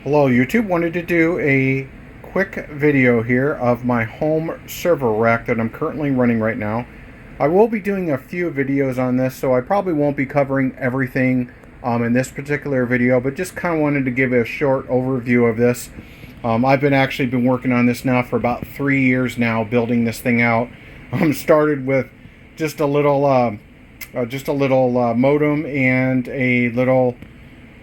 Hello YouTube, wanted to do a quick video here of my home server rack that I'm currently running right now. I will be doing a few videos on this, so I probably won't be covering everything in this particular video, but just kind of wanted to give a short overview of this. I've been working on this now for about 3 years now, building this thing out. Started with just a little modem and a little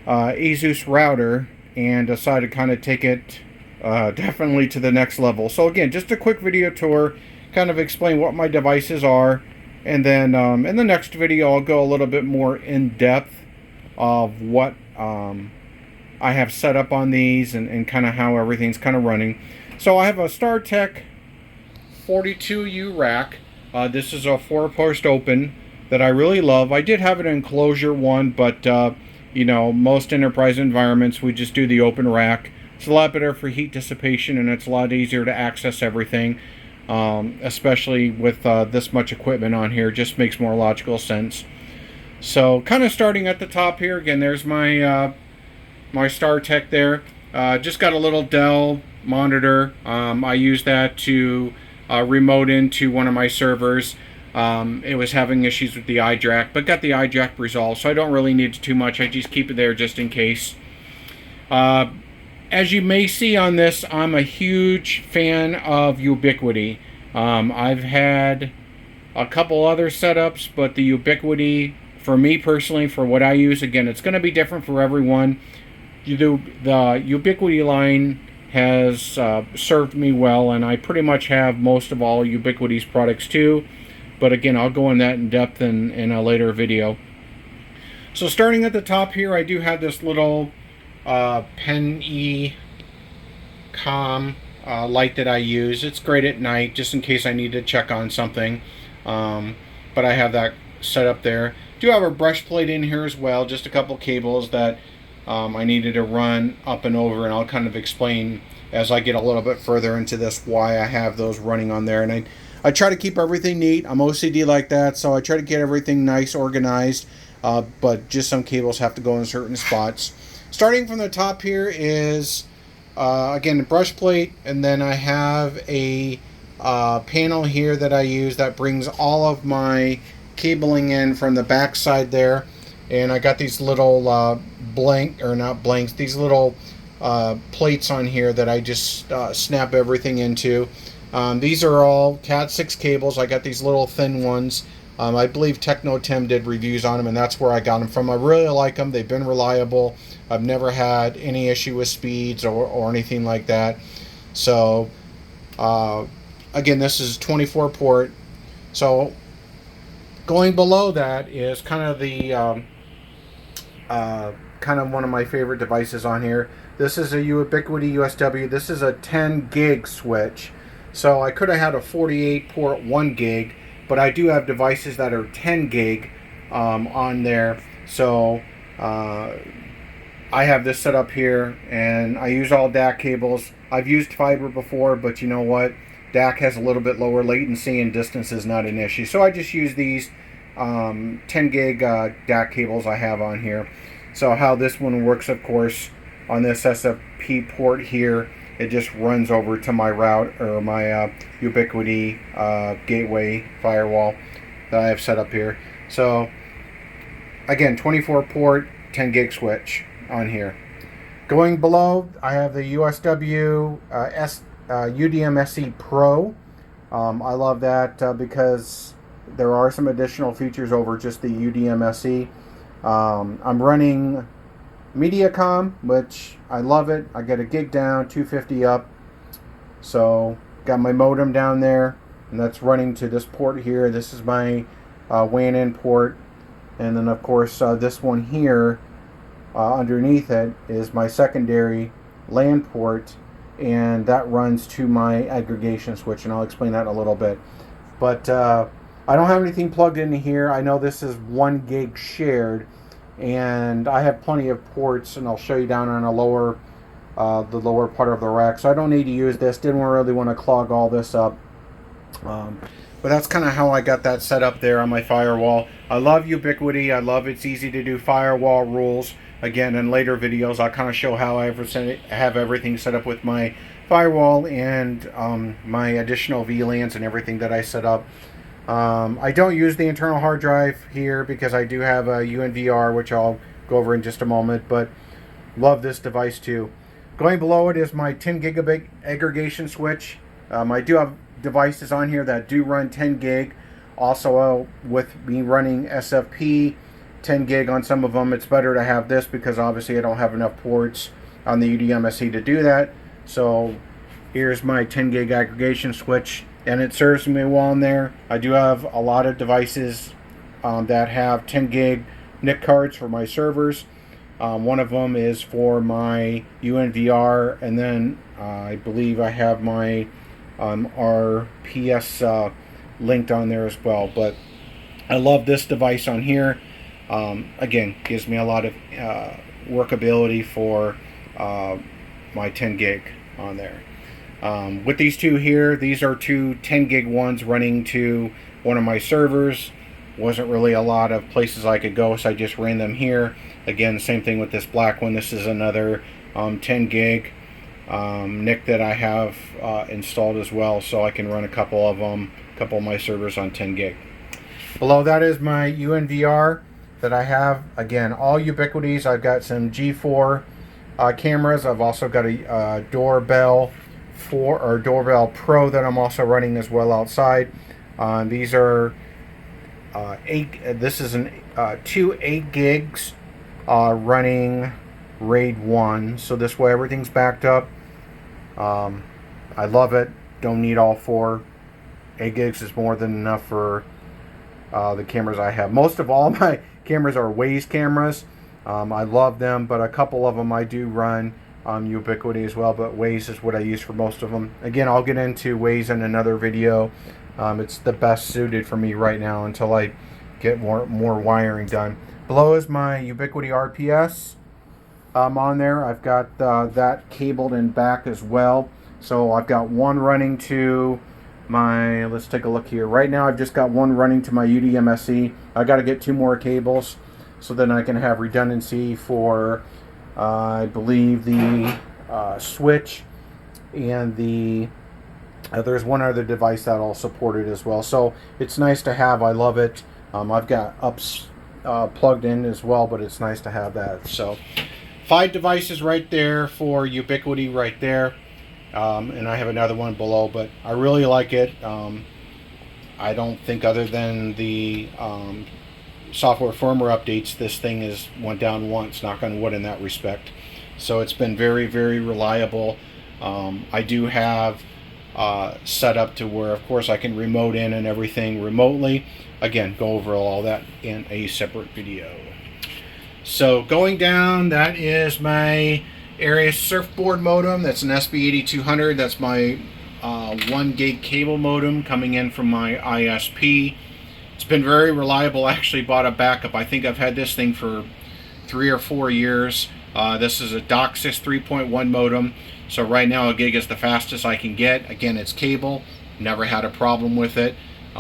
Asus router, and decided to kind of take it definitely to the next level. So again, just a quick video tour, kind of explain what my devices are, and then in the next video I'll go a little bit more in depth of what I have set up on these and kind of how everything's kind of running. So I have a StarTech 42U rack. This is a 4-post open that I really love. I did have an enclosure one, but you know, most enterprise environments we just do the open rack. It's a lot better for heat dissipation, and it's a lot easier to access everything, especially with this much equipment on here. Just makes more logical sense. So kind of starting at the top here, again, there's my my StarTech there. Just got a little Dell monitor. I use that to remote into one of my servers. It was having issues with the iJack, but got the iJack resolved, so I don't really need too much. I just keep it there just in case. As you may see on this, I'm a huge fan of Ubiquiti. I've had a couple other setups, but the Ubiquiti, for me personally, for what I use, again, it's going to be different for everyone. The Ubiquiti line has served me well, and I pretty much have most of all Ubiquiti's products too. But again, I'll go in that in depth in a later video. So starting at the top here, I do have this little Pen-E light that I use. It's great at night, just in case I need to check on something. But I have that set up there. Do have a brush plate in here as well, just a couple cables that I needed to run up and over, and I'll kind of explain as I get a little bit further into this why I have those running on there. And I try to keep everything neat. I'm OCD like that, so I try to get everything nice, organized, but just some cables have to go in certain spots. Starting from the top here is, again, the brush plate, and then I have a panel here that I use that brings all of my cabling in from the back side there. And I got these little these little plates on here that I just snap everything into. These are all Cat 6 cables. I got these little thin ones. I believe Techno-Tim did reviews on them, and that's where I got them from. I really like them. They've been reliable. I've never had any issue with speeds or anything like that. So, again, this is 24 port. So, going below that is kind of the kind of one of my favorite devices on here. This is a Ubiquiti USW. This is a 10 gig switch. So I could have had a 48 port 1 gig, but I do have devices that are 10 gig on there. So I have this set up here, and I use all DAC cables. I've used fiber before, but you know what? DAC has a little bit lower latency, and distance is not an issue. So I just use these 10 gig DAC cables I have on here. So how this one works, of course, on this SFP port here, it just runs over to my route, or my Ubiquiti gateway firewall that I have set up here. So again, 24 port 10 gig switch on here. Going below, I have the USW UDM SE Pro. I love that because there are some additional features over just the UDM SE. I'm running Mediacom, which I love it. I got a gig down, 250 up. So got my modem down there, and that's running to this port here. This is my WAN in port, and then of course this one here underneath it is my secondary LAN port, and that runs to my aggregation switch, and I'll explain that in a little bit. But I don't have anything plugged into here. I know this is 1 gig shared, and I have plenty of ports, and I'll show you down on the lower part of the rack, so I don't need to use this. Didn't really want to clog all this up, but that's kind of how I got that set up there on my firewall. I love Ubiquiti. I love it's easy to do firewall rules. again, in later videos, I'll kind of show how I have everything set up with my firewall and my additional VLANs and everything that I set up. I don't use the internal hard drive here because I do have a UNVR, which I'll go over in just a moment, but love this device too. Going below it is my 10 gigabit aggregation switch. I do have devices on here that do run 10 gig. Also, with me running SFP 10 gig on some of them, it's better to have this because obviously I don't have enough ports on the UDMSC to do that. So here's my 10 gig aggregation switch, and it serves me well in there. I do have a lot of devices that have 10 gig NIC cards for my servers. One of them is for my UNVR, and then I believe I have my RPS linked on there as well. But I love this device on here. Again, gives me a lot of workability for my 10 gig on there. With these two here, these are two 10 gig ones running to one of my servers. Wasn't really a lot of places I could go, so I just ran them here. Again, same thing with this black one. This is another 10 gig NIC that I have installed as well, so I can run a couple of my servers on 10 gig. Below that is my UNVR that I have. Again, all Ubiquities. I've got some G4 cameras. I've also got a Doorbell Doorbell Pro that I'm also running as well outside. These are this is two 8 gigs running RAID 1, so this way everything's backed up. I love it. Don't need all 4. 8 gigs is more than enough for the cameras I have. Most of all my cameras are Waze cameras. I love them, but a couple of them I do run Ubiquiti as well, but Waze is what I use for most of them. Again, I'll get into Waze in another video. It's the best suited for me right now until I get more wiring done. Below is my Ubiquiti RPS on there. I've got that cabled in back as well. So I've got one running to my, let's take a look here. Right now I've just got one running to my UDMSC. I got to get 2 more cables so then I can have redundancy for I believe the switch and the there's one other device that'll support it as well. So it's nice to have. I love it. I've got ups plugged in as well, but it's nice to have that. So 5 devices right there for Ubiquiti right there. And I have another one below, but I really like it. I don't think, other than the software firmware updates, this thing has went down once, knock on wood, in that respect. So it's been very, very reliable. I do have set up to where, of course, I can remote in and everything remotely. Again, go over all that in a separate video. So going down, that is my area surfboard modem. That's an SB8200. That's my 1 gig cable modem coming in from my ISP. It's been very reliable. I actually bought a backup. I think I've had this thing for 3 or 4 years. This is a DOCSIS 3.1 modem. So right now a gig is the fastest I can get. Again, it's cable. Never had a problem with it.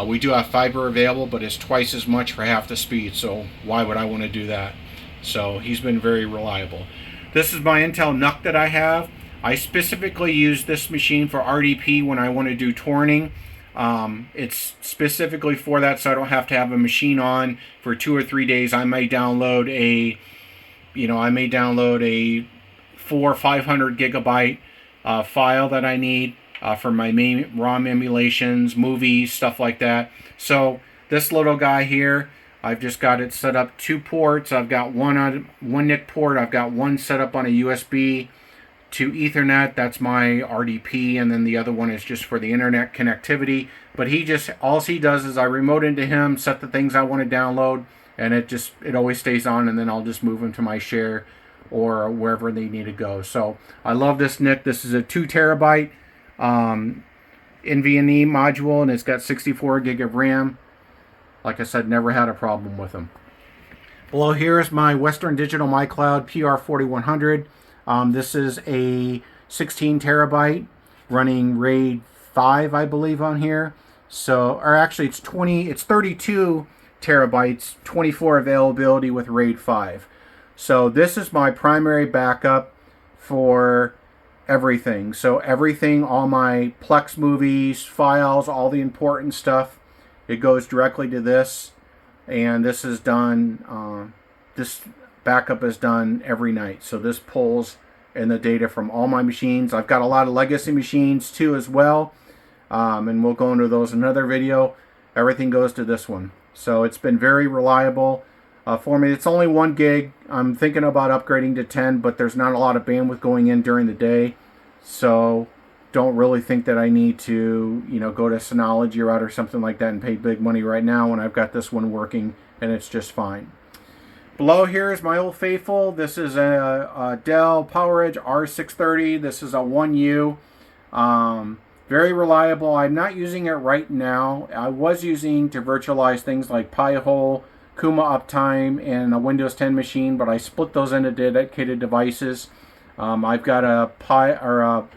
We do have fiber available, but it's twice as much for half the speed. So why would I want to do that? So he's been very reliable. This is my Intel NUC that I have. I specifically use this machine for RDP when I want to do torrenting. It's specifically for that, so I don't have to have a machine on for 2 or 3 days. I may download a 400 or 500 gigabyte file that I need for my main ROM emulations, movies, stuff like that. So this little guy here, I've just got it set up 2 ports. I've got one NIC port. I've got one set up on a USB to Ethernet. That's my RDP, and then the other one is just for the internet connectivity. But all he does is I remote into him, set the things I want to download, and it always stays on, and then I'll just move them to my share or wherever they need to go. So I love this NIC. This is a 2 terabyte NVMe module, and it's got 64 gig of RAM. Like I said, never had a problem with them. Below here is my Western Digital MyCloud PR4100. This is a 16 terabyte running RAID 5, I believe, on here. So, or actually it's 32 terabytes, 24 availability with RAID 5. So this is my primary backup for everything. So everything, all my Plex movies, files, all the important stuff, it goes directly to this. And this is done, this backup is done every night. So this pulls in the data from all my machines. I've got a lot of legacy machines too as well. And we'll go into those in another video. Everything goes to this one. So it's been very reliable for me. It's only 1 gig. I'm thinking about upgrading to 10, but there's not a lot of bandwidth going in during the day. So don't really think that I need to, go to Synology route or something like that and pay big money right now when I've got this one working and it's just fine. Below here is my old faithful. This is a Dell PowerEdge R630. This is a 1U. Very reliable. I'm not using it right now. I was using to virtualize things like Pi-hole, Kuma Uptime, and a Windows 10 machine, but I split those into dedicated devices. I've got a Pi-hole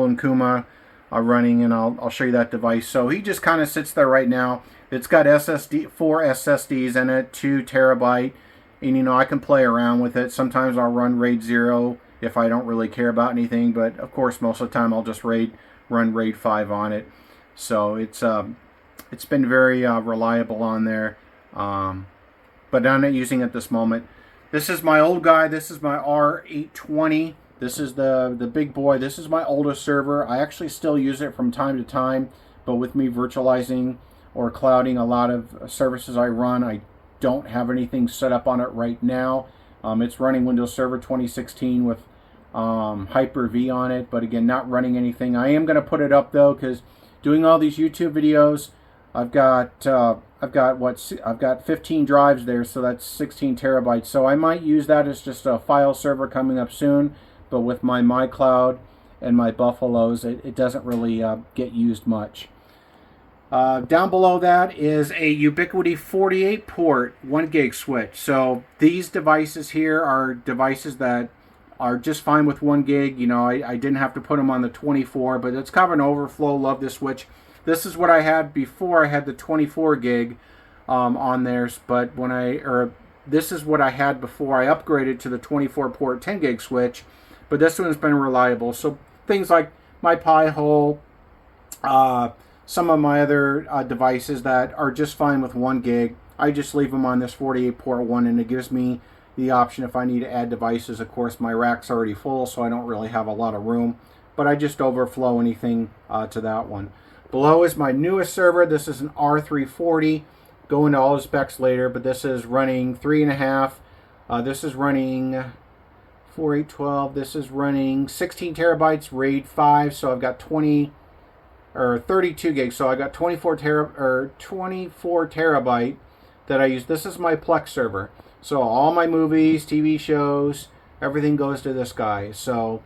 and Kuma running, and I'll show you that device. So he just kind of sits there right now. It's got 4 SSDs in it, 2 terabyte, and I can play around with it. Sometimes I'll run RAID 0 if I don't really care about anything, but of course most of the time I'll just run RAID 5 on it. So it's been very reliable on there, but I'm not using it at this moment. This is my old guy. This is my R820. This is the big boy. This is my oldest server. I actually still use it from time to time, but with me virtualizing or clouding a lot of services I run, I don't have anything set up on it right now. It's running Windows Server 2016 with Hyper-V on it, but again, not running anything. I am going to put it up though, because doing all these YouTube videos, I've got 15 drives there, so that's 16 terabytes. So I might use that as just a file server coming up soon, but with my MyCloud and my Buffaloes, it doesn't really get used much. Down below that is a Ubiquiti 48 port 1 gig switch. So these devices here are devices that are just fine with 1 gig. I didn't have to put them on the 24, but it's kind of an overflow. Love this switch. This is what I had before I had the 24 gig on theirs, but this is what I had before I upgraded to the 24 port 10 gig switch, but this one's been reliable. So things like my Pi-hole, some of my other devices that are just fine with 1 gig, I just leave them on this 48 port one, and it gives me the option if I need to add devices. Of course, my rack's already full, so I don't really have a lot of room, but I just overflow anything to that one. Below is my newest server. This is an R340. Go into all the specs later, but this is running 3.5. This is running 4812. This is running 16 terabytes RAID 5. So I've got 32 gigs. So I got 24 terabyte that I use. This is my Plex server. So all my movies, TV shows, everything goes to this guy. So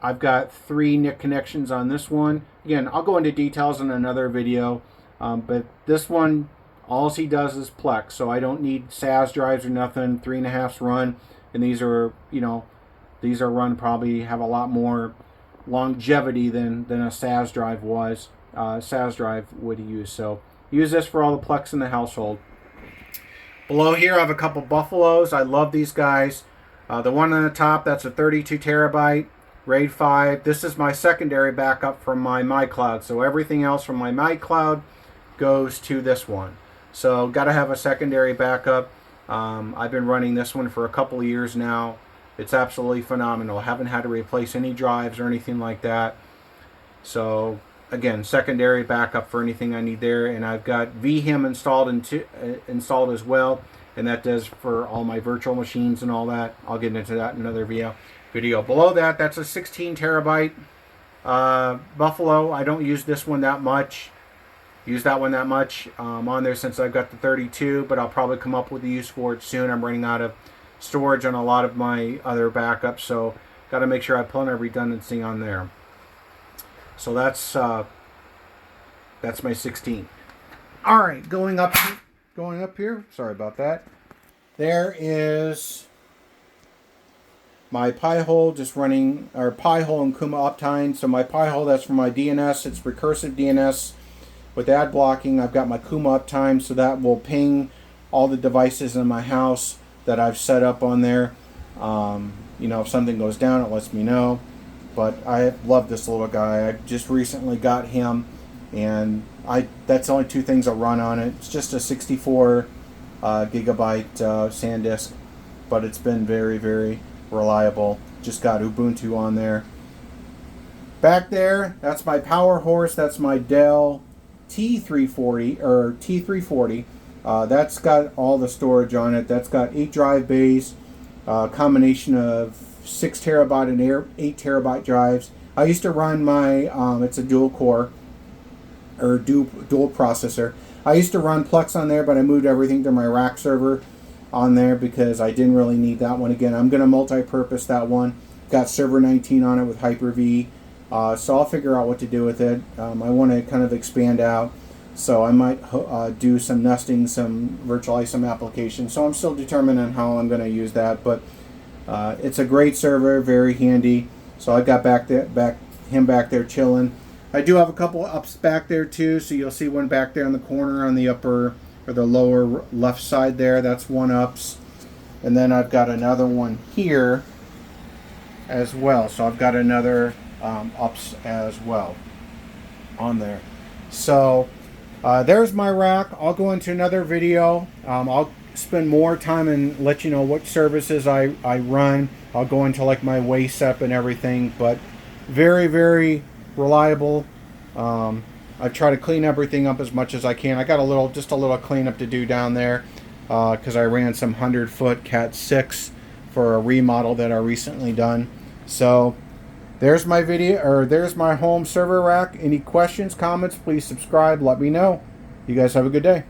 I've got 3 NIC connections on this one. Again, I'll go into details in another video, but this one, all he does is Plex, so I don't need SAS drives or nothing. 3.5s run, and these are run probably have a lot more longevity than a SAS drive was. SAS drive would use. So use this for all the Plex in the household. Below here, I have a couple Buffaloes. I love these guys. The one on the top, that's a 32 terabyte. RAID 5. This is my secondary backup from my MyCloud. So everything else from my MyCloud goes to this one. So got to have a secondary backup. I've been running this one for a couple of years now. It's absolutely phenomenal. I haven't had to replace any drives or anything like that. So again, secondary backup for anything I need there. And I've got VHIM installed as well. And that does for all my virtual machines and all that. I'll get into that in another video. Below that, that's a 16 terabyte Buffalo. I don't use this one that much. Use that one that much on there since I've got the 32, but I'll probably come up with a use for it soon. I'm running out of storage on a lot of my other backups, so got to make sure I put in a redundancy on there. So that's my 16. All right, going up here. Sorry about that. There is my Pi-hole just running, or Pi-hole and Kuma Uptime. So my Pi-hole, that's for my DNS. It's recursive DNS. with ad blocking, I've got my Kuma uptime, so that will ping all the devices in my house that I've set up on there. You know, if something goes down, it lets me know. But I love this little guy. I just recently got him, and that's only two things I run on it. It's just a 64 gigabyte SanDisk, but it's been very, very reliable. Just got Ubuntu on there. Back there, that's my power horse. That's my Dell T340 or T340. That's got all the storage on it. That's got 8 drive bays, combination of 6 terabyte and 8 terabyte drives. I used to run my, it's a dual core or dual processor. I used to run Plex on there, but I moved everything to my rack server on there because I didn't really need that one again. I'm going to multi-purpose that one. Got server 19 on it with Hyper-V. So I'll figure out what to do with it. I want to kind of expand out. So I might do some nesting, some virtualize some applications. So I'm still determining how I'm going to use that. But it's a great server, very handy. So I got him back there chilling. I do have a couple ups back there too. So you'll see one back there in the corner on the upper or the lower left side there. That's one ups. And then I've got another one here as well. So I've got another ups as well on there. So there's my rack. I'll go into another video. I'll spend more time and let you know what services I run. I'll go into like my waste up and everything, but very, very reliable. I try to clean everything up as much as I can. I got just a little cleanup to do down there because I ran some 100-foot Cat 6 for a remodel that I recently done. So there's my video, or there's my home server rack. Any questions, comments, please subscribe. Let me know. You guys have a good day.